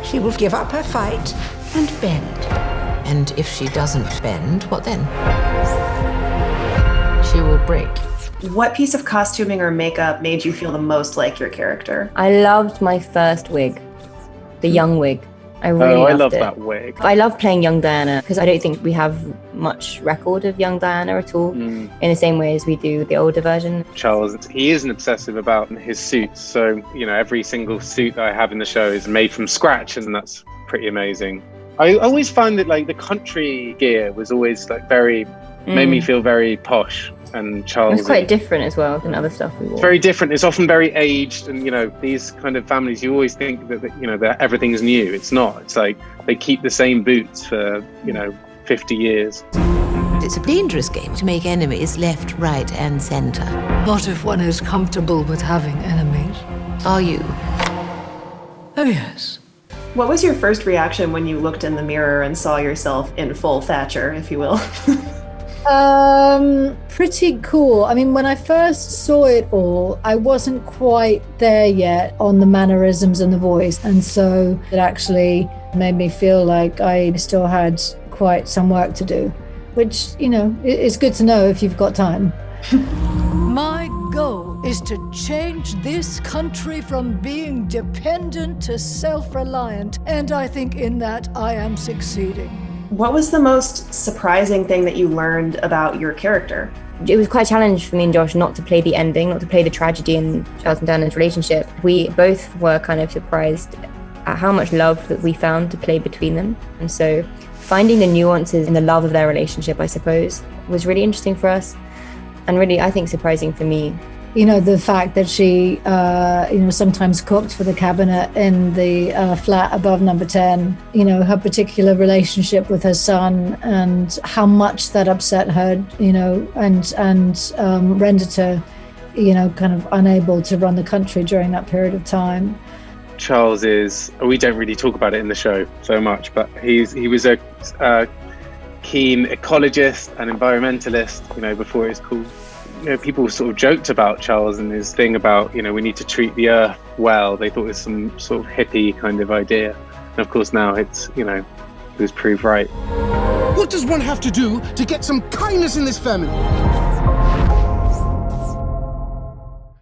She will give up her fight and bend. And if she doesn't bend, what then? She will break. What piece of costuming or makeup made you feel the most like your character? I loved my first wig, the young wig. I really loved it. I love that wig. I love playing young Diana because I don't think we have much record of young Diana at all in the same way as we do the older version. Charles, he is an obsessive about his suits. So, every single suit that I have in the show is made from scratch, and that's pretty amazing. I always find that the country gear was always made me feel very posh. And Charles, it's quite different as well than other stuff we wore. It's very different. It's often very aged, and these kind of families, you always think that everything is new. It's not. It's like they keep the same boots for 50 years. It's a dangerous game to make enemies left, right, and center. Not if one is comfortable with having enemies. Are you? Oh, yes. What was your first reaction when you looked in the mirror and saw yourself in full Thatcher, if you will? Pretty cool. I mean, when I first saw it all, I wasn't quite there yet on the mannerisms and the voice. And so it actually made me feel like I still had quite some work to do, which, it's good to know if you've got time. My goal is to change this country from being dependent to self-reliant. And I think in that I am succeeding. What was the most surprising thing that you learned about your character? It was quite a challenge for me and Josh not to play the ending, not to play the tragedy in Charles and Diana's relationship. We both were kind of surprised at how much love that we found to play between them. And so finding the nuances in the love of their relationship, I suppose, was really interesting for us. And really, I think, surprising for me. The fact that she, sometimes cooked for the cabinet in the flat above number 10, her particular relationship with her son and how much that upset her, and rendered her, kind of unable to run the country during that period of time. Charles we don't really talk about it in the show so much, but he was a keen ecologist and environmentalist, before it was cool. People sort of joked about Charles and his thing about, we need to treat the earth well. They thought it was some sort of hippie kind of idea. And of course now it was proved right. What does one have to do to get some kindness in this family?